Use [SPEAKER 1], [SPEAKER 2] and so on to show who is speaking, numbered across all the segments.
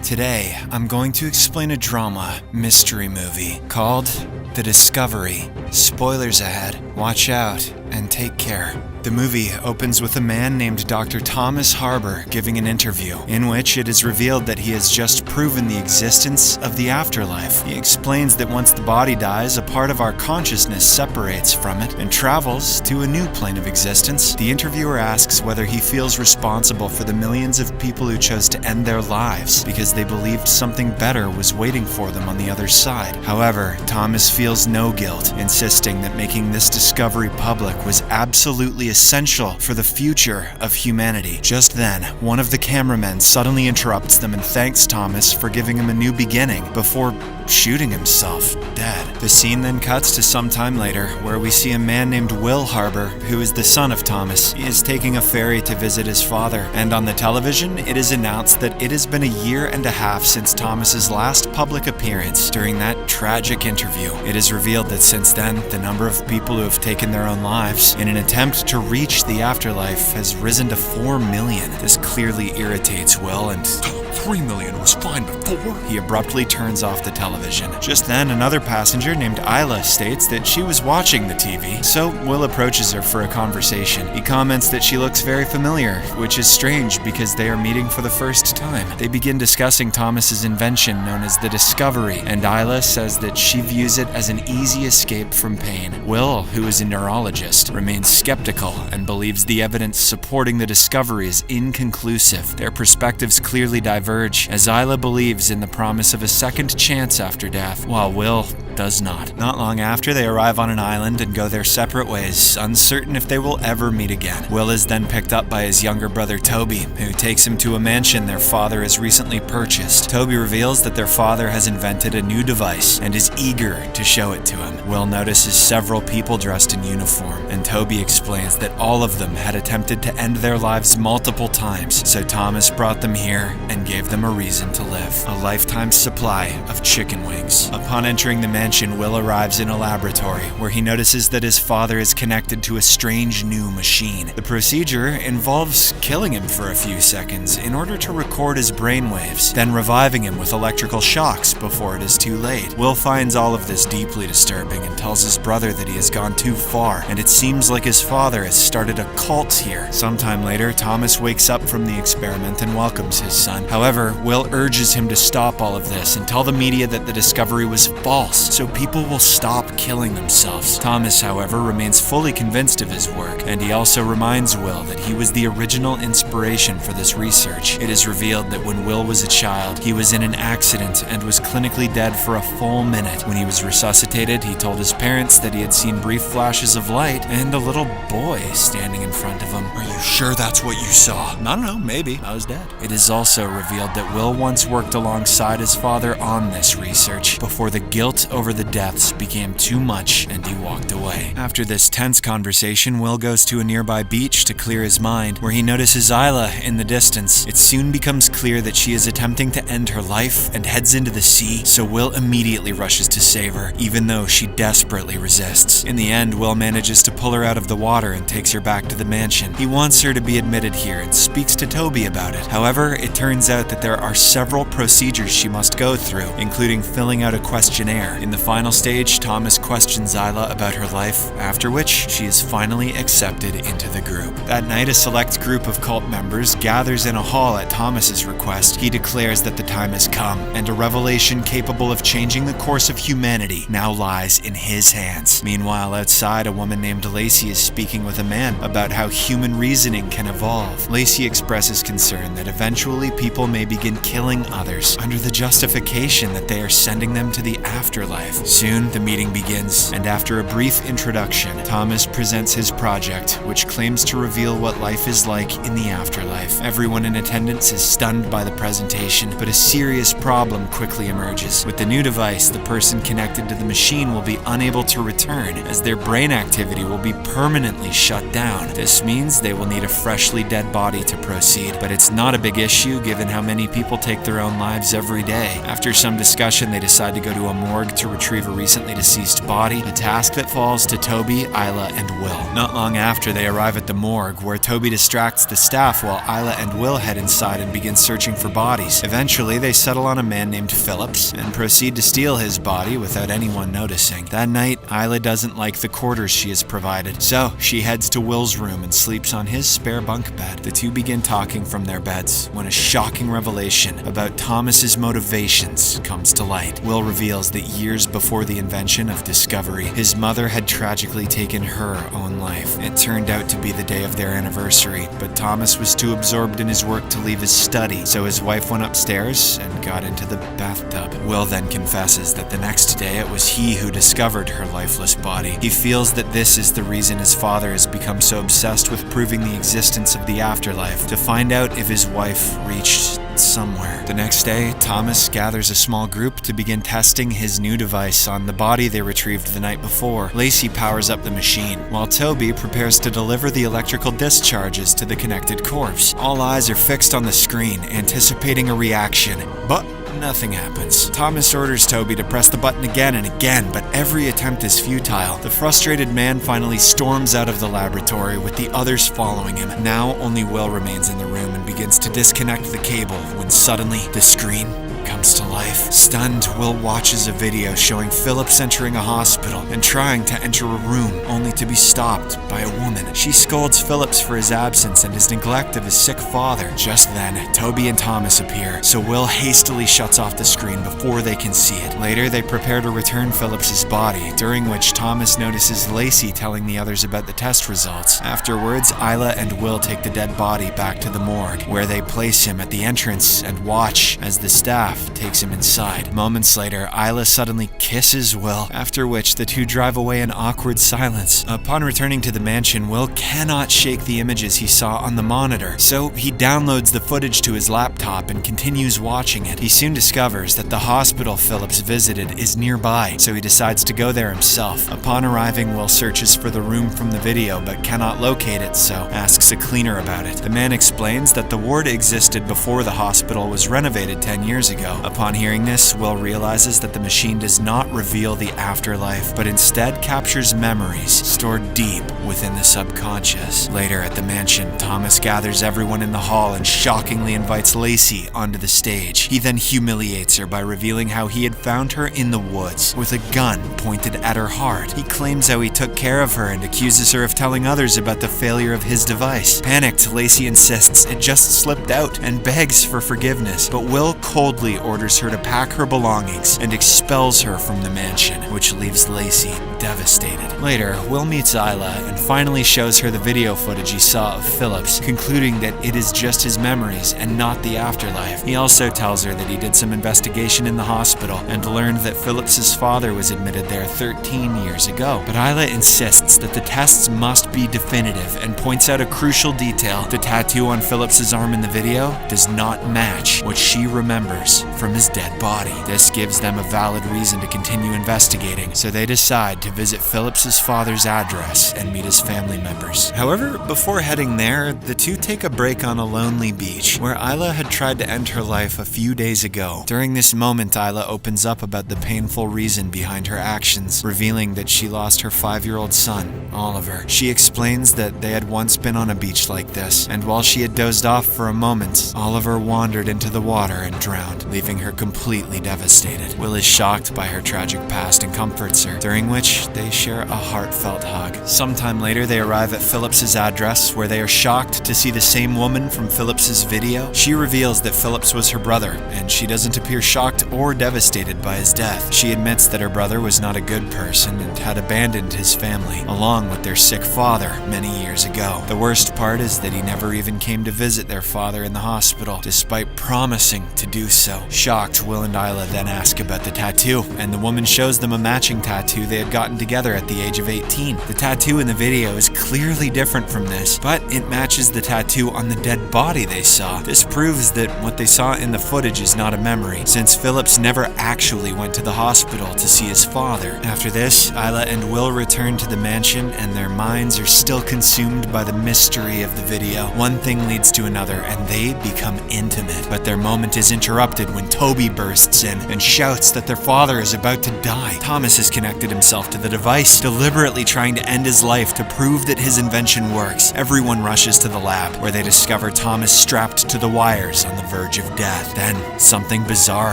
[SPEAKER 1] Today, I'm going to explain a drama mystery movie called The Discovery. Spoilers ahead. Watch out and take care. The movie opens with a man named Dr. Thomas Harbour giving an interview, in which it is revealed that he has just proven the existence of the afterlife. He explains that once the body dies, a part of our consciousness separates from it and travels to a new plane of existence. The interviewer asks whether he feels responsible for the millions of people who chose to end their lives because they believed something better was waiting for them on the other side. However, Thomas feels no guilt, insisting that making this discovery public was absolutely essential for the future of humanity. Just then, one of the cameramen suddenly interrupts them and thanks Thomas for giving him a new beginning before shooting himself dead. The scene then cuts to some time later, where we see a man named Will Harbour, who is the son of Thomas. He is taking a ferry to visit his father, and on the television, it is announced that it has been a year and a half since Thomas's last public appearance. During that tragic interview, it is revealed that since then, the number of people who have taken their own lives in an attempt to reach the afterlife has risen to 4 million. This clearly irritates Will, and
[SPEAKER 2] 3 million was fine before.
[SPEAKER 1] He abruptly turns off the television. Just then, another passenger named Isla states that she was watching the TV, so Will approaches her for a conversation. He comments that she looks very familiar, which is strange because they are meeting for the first time. They begin discussing Thomas's invention known as the Discovery, and Isla says that she views it as an easy escape from pain. Will, who is a neurologist, remains skeptical and believes the evidence supporting the discovery is inconclusive. Their perspectives clearly diverge, as Isla believes in the promise of a second chance after death, while Will does not. Not long after, they arrive on an island and go their separate ways, uncertain if they will ever meet again. Will is then picked up by his younger brother Toby, who takes him to a mansion their father has recently purchased. Toby reveals that their father has invented a new device and is eager to show it to him. Will notices several people dressed in uniform, and Toby explains that all of them had attempted to end their lives multiple times, so Thomas brought them here and gave them a reason to live. A lifetime supply of chicken wings. Upon entering the mansion, Will arrives in a laboratory where he notices that his father is connected to a strange new machine. The procedure involves killing him for a few seconds in order to record his brainwaves, then reviving him with electrical shocks before it is too late. Will finds all of this deeply disturbing and tells his brother that he has gone too far, and it seems like his father has started a cult here. Sometime later, Thomas wakes up from the experiment and welcomes his son. However, Will urges him to stop all of this and tell the media that the discovery was false, so people will stop killing themselves. Thomas, however, remains fully convinced of his work, and he also reminds Will that he was the original inspiration for this research. It is revealed that when Will was a child, he was in an accident and was clinically dead for a full minute. When he was resuscitated, he told his parents that he had seen brief flashes of light and a little boy standing in front of him.
[SPEAKER 2] Are you sure that's what you saw?
[SPEAKER 1] I don't know, maybe. I was dead. It is also revealed that Will once worked alongside his father on this research before the guilt over the deaths became too much and he walked away. After this tense conversation, Will goes to a nearby beach to clear his mind, where he notices Isla in the distance. It soon becomes clear that she is attempting to end her life and heads into the sea, so Will immediately rushes to save her, even though she desperately resists. In the end, Will manages to pull her out of the water and takes her back to the mansion. He wants her to be admitted here and speaks to Toby about it. However, it turns out that there are several procedures she must go through, including filling out a questionnaire. In the final stage, Thomas questions Isla about her life, after which she is finally accepted into the group. That night, a select group of cult members gathers in a hall at Thomas's request. He declares that the time has come, and a revelation capable of changing the course of humanity now lies in his hands. Meanwhile, outside, a woman named Lacey is speaking with a man about how human reasoning can evolve. Lacey expresses concern that eventually people may begin killing others under the justification that they are sending them to the afterlife. Soon, the meeting begins, and after a brief introduction, Thomas presents his project, which claims to reveal what life is like in the afterlife. Everyone in attendance is stunned by the presentation, but a serious problem quickly emerges. With the new device, the person connected to the machine will be unable to return, as their brain activity will be permanently shut down. This means they will need a freshly dead body to proceed, but it's not a big issue given how many people take their own lives every day. After some discussion, they decide to go to a morgue to to retrieve a recently deceased body, a task that falls to Toby, Isla, and Will. Not long after, they arrive at the morgue, where Toby distracts the staff while Isla and Will head inside and begin searching for bodies. Eventually, they settle on a man named Phillips and proceed to steal his body without anyone noticing. That night, Isla doesn't like the quarters she is provided, so she heads to Will's room and sleeps on his spare bunk bed. The two begin talking from their beds when a shocking revelation about Thomas's motivations comes to light. Will reveals that years before the invention of discovery, his mother had tragically taken her own life. It turned out to be the day of their anniversary, but Thomas was too absorbed in his work to leave his study, so his wife went upstairs and got into the bathtub. Will then confesses that the next day it was he who discovered her lifeless body. He feels that this is the reason his father has become so obsessed with proving the existence of the afterlife, to find out if his wife reached somewhere. The next day, Thomas gathers a small group to begin testing his new device on the body they retrieved the night before. Lacey powers up the machine, while Toby prepares to deliver the electrical discharges to the connected corpse. All eyes are fixed on the screen, anticipating a reaction, but nothing happens. Thomas orders Toby to press the button again and again, but every attempt is futile. The frustrated man finally storms out of the laboratory, with the others following him. Now only Will remains in the room and begins to disconnect the cable when suddenly the screen comes to life. Stunned, Will watches a video showing Phillips entering a hospital and trying to enter a room, only to be stopped by a woman. She scolds Phillips for his absence and his neglect of his sick father. Just then, Toby and Thomas appear, so Will hastily shuts off the screen before they can see it. Later, they prepare to return Phillips's body, during which Thomas notices Lacey telling the others about the test results. Afterwards, Isla and Will take the dead body back to the morgue, where they place him at the entrance and watch as the staff takes him inside. Moments later, Isla suddenly kisses Will, after which the two drive away in awkward silence. Upon returning to the mansion, Will cannot shake the images he saw on the monitor, so he downloads the footage to his laptop and continues watching it. He soon discovers that the hospital Phillips visited is nearby, so he decides to go there himself. Upon arriving, Will searches for the room from the video but cannot locate it, so asks a cleaner about it. The man explains that the ward existed before the hospital was renovated 10 years ago. Upon hearing this, Will realizes that the machine does not reveal the afterlife, but instead captures memories stored deep within the subconscious. Later at the mansion, Thomas gathers everyone in the hall and shockingly invites Lacey onto the stage. He then humiliates her by revealing how he had found her in the woods, with a gun pointed at her heart. He claims how he took care of her and accuses her of telling others about the failure of his device. Panicked, Lacey insists it just slipped out and begs for forgiveness, but Will coldly orders her to pack her belongings and expels her from the mansion, which leaves Lacey devastated. Later, Will meets Isla and finally shows her the video footage he saw of Phillips, concluding that it is just his memories and not the afterlife. He also tells her that he did some investigation in the hospital and learned that Phillips's father was admitted there 13 years ago. But Isla insists that the tests must be definitive and points out a crucial detail. The tattoo on Phillips's arm in the video does not match what she remembers from his dead body. This gives them a valid reason to continue investigating, so they decide to visit Phillips's father's address and meet his family members. However, before heading there, the two take a break on a lonely beach, where Isla had tried to end her life a few days ago. During this moment, Isla opens up about the painful reason behind her actions, revealing that she lost her 5-year-old son, Oliver. She explains that they had once been on a beach like this, and while she had dozed off for a moment, Oliver wandered into the water and drowned, leaving her completely devastated. Will is shocked by her tragic past and comforts her, during which they share a heartfelt hug. Sometime later, they arrive at Phillips's address, where they are shocked to see the same woman from Phillips's video. She reveals that Phillips was her brother, and she doesn't appear shocked or devastated by his death. She admits that her brother was not a good person and had abandoned his family, along with their sick father, many years ago. The worst part is that he never even came to visit their father in the hospital, despite promising to do so. Shocked, Will and Isla then ask about the tattoo, and the woman shows them a matching tattoo they had gotten together at the age of 18. The tattoo in the video is clearly different from this, but it matches the tattoo on the dead body they saw. This proves that what they saw in the footage is not a memory, since Phillips never actually went to the hospital to see his father. After this, Isla and Will return to the mansion, and their minds are still consumed by the mystery of the video. One thing leads to another, and they become intimate, but their moment is interrupted when Toby bursts in and shouts that their father is about to die. Thomas has connected himself to the device, deliberately trying to end his life to prove that his invention works. Everyone rushes to the lab, where they discover Thomas strapped to the wires on the verge of death. Then, something bizarre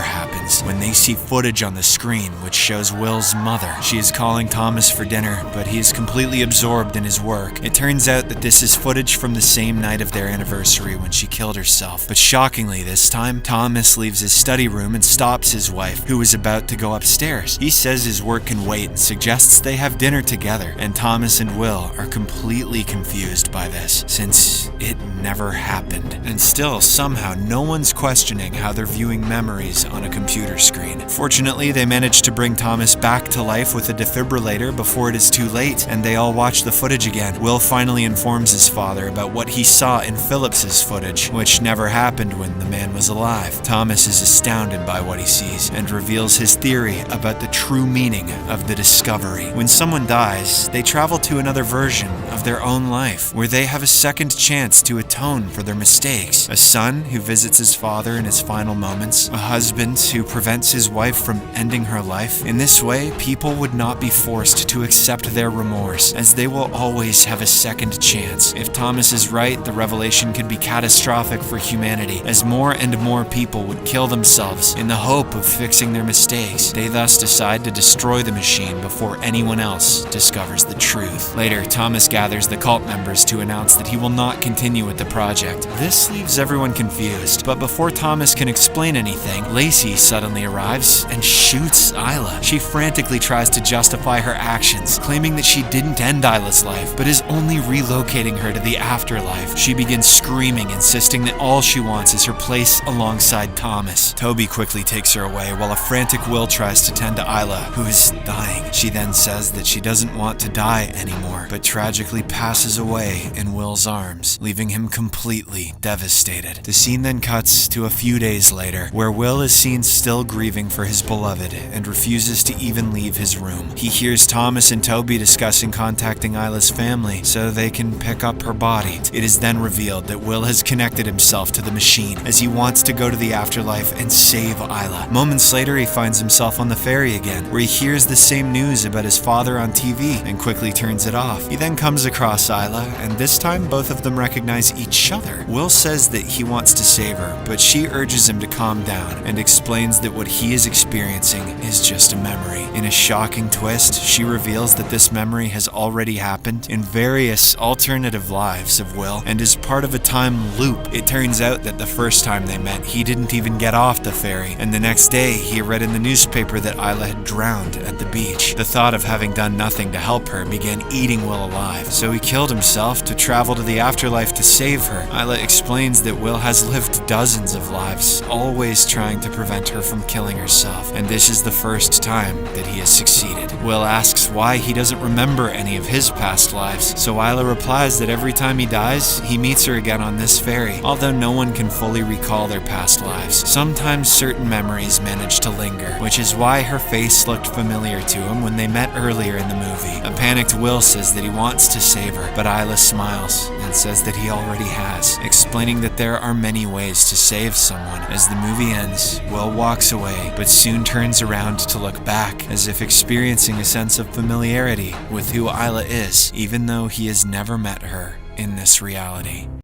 [SPEAKER 1] happens when they see footage on the screen which shows Will's mother. She is calling Thomas for dinner, but he is completely absorbed in his work. It turns out that this is footage from the same night of their anniversary when she killed herself. But shockingly this time, Thomas leaves his study room and stops his wife, who is about to go upstairs. He says his work can wait and suggests they have dinner together, and Thomas and Will are completely confused by this, since it never happened. And still, somehow, no one's questioning how they're viewing memories on a computer screen. Fortunately, they manage to bring Thomas back to life with a defibrillator before it is too late, and they all watch the footage again. Will finally informs his father about what he saw in Phillips's footage, which never happened when the man was alive. Thomas is astounded by what he sees and reveals his theory about the true meaning of the discovery. When someone dies, they travel to another version of their own life, where they have a second chance to atone for their mistakes. A son who visits his father in his final moments, a husband who prevents his wife from ending her life. In this way, people would not be forced to accept their remorse, as they will always have a second chance. If Thomas is right, the revelation could be catastrophic for humanity, as more and more people would kill themselves in the hope of fixing their mistakes. They thus decide to destroy the machine before anyone else discovers the truth. Later, Thomas gathers the cult members to announce that he will not continue with the project. This leaves everyone confused, but before Thomas can explain anything, Lacey suddenly arrives and shoots Isla. She frantically tries to justify her actions, claiming that she didn't end Isla's life, but is only relocating her to the afterlife. She begins screaming, insisting that all she wants is her place alongside Thomas. Toby quickly takes her away, while a frantic Will tries to tend to Isla, who is dying. She then says that she doesn't want to die anymore, but tragically passes away in Will's arms, leaving him completely devastated. The scene then cuts to a few days later, where Will is seen still grieving for his beloved and refuses to even leave his room. He hears Thomas and Toby discussing contacting Isla's family so they can pick up her body. It is then revealed that Will has connected himself to the machine, as he wants to go to the afterlife and save Isla. Moments later, he finds himself on the ferry again, where he hears the same news about his father on TV and quickly turns it off. He then comes across Isla, and this time both of them recognize each other. Will says that he wants to save her, but she urges him to calm down and explains that what he is experiencing is just a memory. In a shocking twist, she reveals that this memory has already happened in various alternative lives of Will and is part of a time loop. It turns out that the first time they met, he didn't even get off the ferry, and the next day he read in the newspaper that Isla had drowned at the beach. The thought of having done nothing to help her began eating Will alive, so he killed himself to travel to the afterlife to save her. Isla explains that Will has lived dozens of lives, always trying to prevent her from killing herself, and this is the first time that he has succeeded. Will asks why he doesn't remember any of his past lives, so Isla replies that every time he dies, he meets her again on this ferry, although no one can fully recall their past lives. Sometimes certain memories manage to linger, which is why her face looked familiar to him when they met earlier in the movie. A panicked Will says that he wants to save her, but Isla smiles and says that he already has, explaining that there are many ways to save someone. As the movie ends, Will walks away, but soon turns around to look back, as if experiencing a sense of familiarity with who Isla is, even though he has never met her in this reality.